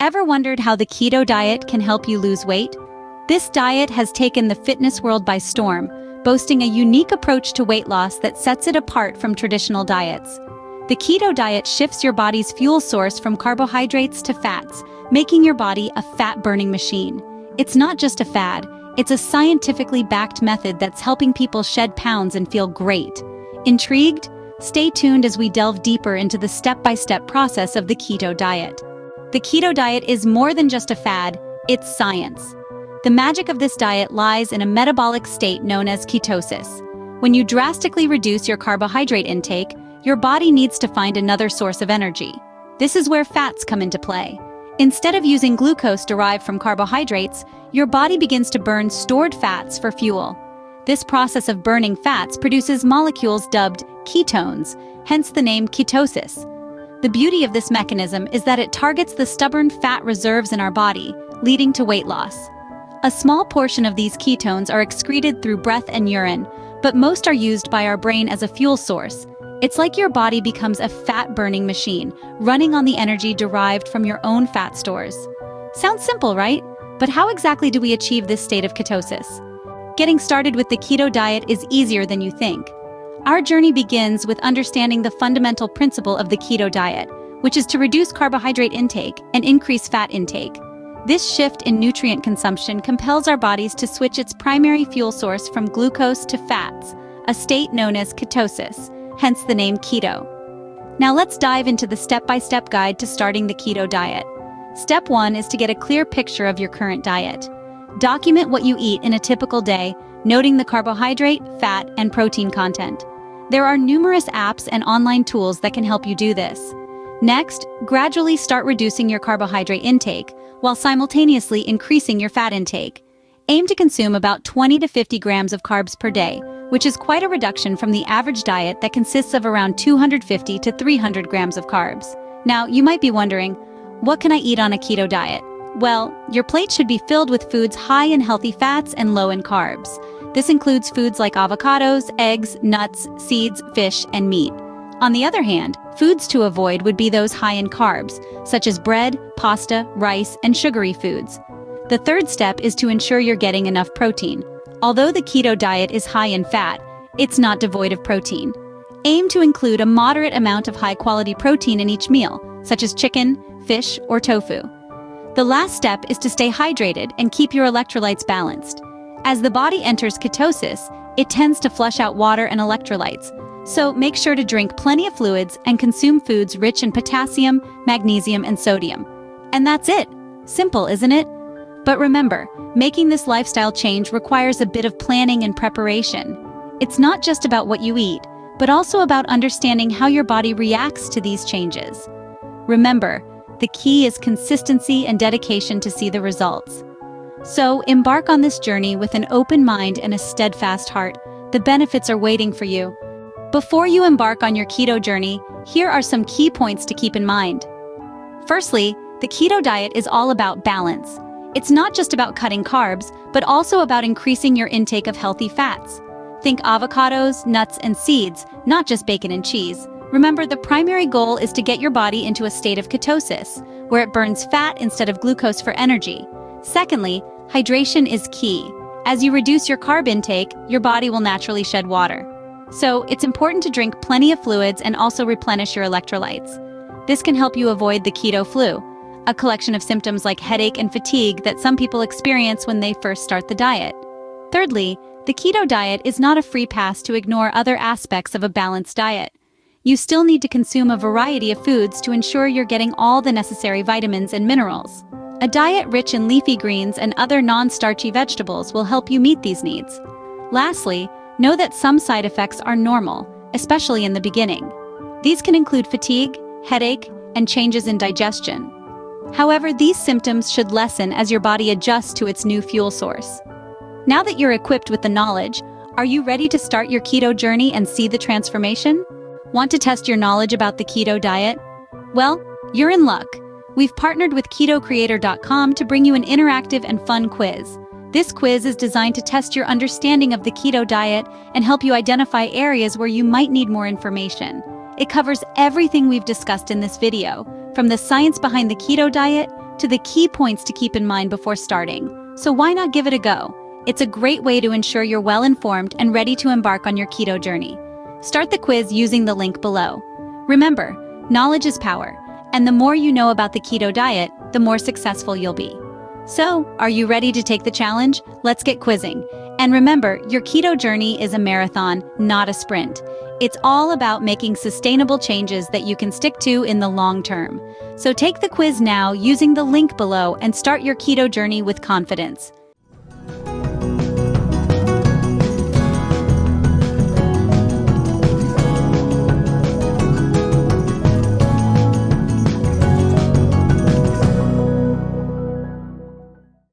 Ever wondered how the keto diet can help you lose weight? This diet has taken the fitness world by storm, boasting a unique approach to weight loss that sets it apart from traditional diets. The keto diet shifts your body's fuel source from carbohydrates to fats, making your body a fat-burning machine. It's not just a fad, it's a scientifically backed method that's helping people shed pounds and feel great. Intrigued? Stay tuned as we delve deeper into the step-by-step process of the keto diet. The keto diet is more than just a fad, it's science. The magic of this diet lies in a metabolic state known as ketosis. When you drastically reduce your carbohydrate intake, your body needs to find another source of energy. This is where fats come into play. Instead of using glucose derived from carbohydrates, your body begins to burn stored fats for fuel. This process of burning fats produces molecules dubbed ketones, hence the name ketosis. The beauty of this mechanism is that it targets the stubborn fat reserves in our body, leading to weight loss. A small portion of these ketones are excreted through breath and urine, but most are used by our brain as a fuel source. It's like your body becomes a fat-burning machine, running on the energy derived from your own fat stores. Sounds simple, right? But how exactly do we achieve this state of ketosis? Getting started with the keto diet is easier than you think. Our journey begins with understanding the fundamental principle of the keto diet, which is to reduce carbohydrate intake and increase fat intake. This shift in nutrient consumption compels our bodies to switch its primary fuel source from glucose to fats, a state known as ketosis, hence the name keto. Now let's dive into the step-by-step guide to starting the keto diet. Step 1 is to get a clear picture of your current diet. Document what you eat in a typical day, noting the carbohydrate, fat, and protein content. There are numerous apps and online tools that can help you do this. Next, gradually start reducing your carbohydrate intake, while simultaneously increasing your fat intake. Aim to consume about 20 to 50 grams of carbs per day, which is quite a reduction from the average diet that consists of around 250 to 300 grams of carbs. Now, you might be wondering, what can I eat on a keto diet? Well, your plate should be filled with foods high in healthy fats and low in carbs. This includes foods like avocados, eggs, nuts, seeds, fish, and meat. On the other hand, foods to avoid would be those high in carbs, such as bread, pasta, rice, and sugary foods. The third step is to ensure you're getting enough protein. Although the keto diet is high in fat, it's not devoid of protein. Aim to include a moderate amount of high-quality protein in each meal, such as chicken, fish, or tofu. The last step is to stay hydrated and keep your electrolytes balanced. As the body enters ketosis, it tends to flush out water and electrolytes, so make sure to drink plenty of fluids and consume foods rich in potassium, magnesium, and sodium. And that's it. Simple, isn't it? But remember, making this lifestyle change requires a bit of planning and preparation. It's not just about what you eat, but also about understanding how your body reacts to these changes. Remember, the key is consistency and dedication to see the results. So, embark on this journey with an open mind and a steadfast heart. The benefits are waiting for you. Before you embark on your keto journey, here are some key points to keep in mind. Firstly, the keto diet is all about balance. It's not just about cutting carbs, but also about increasing your intake of healthy fats. Think avocados, nuts, and seeds, not just bacon and cheese. Remember, the primary goal is to get your body into a state of ketosis, where it burns fat instead of glucose for energy. Secondly, hydration is key. As you reduce your carb intake, your body will naturally shed water. So, it's important to drink plenty of fluids and also replenish your electrolytes. This can help you avoid the keto flu, a collection of symptoms like headache and fatigue that some people experience when they first start the diet. Thirdly, the keto diet is not a free pass to ignore other aspects of a balanced diet. You still need to consume a variety of foods to ensure you're getting all the necessary vitamins and minerals. A diet rich in leafy greens and other non-starchy vegetables will help you meet these needs. Lastly, know that some side effects are normal, especially in the beginning. These can include fatigue, headache, and changes in digestion. However, these symptoms should lessen as your body adjusts to its new fuel source. Now that you're equipped with the knowledge, are you ready to start your keto journey and see the transformation? Want to test your knowledge about the keto diet? Well, you're in luck. We've partnered with KetoCreator.com to bring you an interactive and fun quiz. This quiz is designed to test your understanding of the keto diet and help you identify areas where you might need more information. It covers everything we've discussed in this video, from the science behind the keto diet to the key points to keep in mind before starting. So why not give it a go? It's a great way to ensure you're well-informed and ready to embark on your keto journey. Start the quiz using the link below. Remember, knowledge is power, and the more you know about the keto diet, the more successful you'll be. So, are you ready to take the challenge? Let's get quizzing. And remember, your keto journey is a marathon, not a sprint. It's all about making sustainable changes that you can stick to in the long term. So take the quiz now using the link below and start your keto journey with confidence.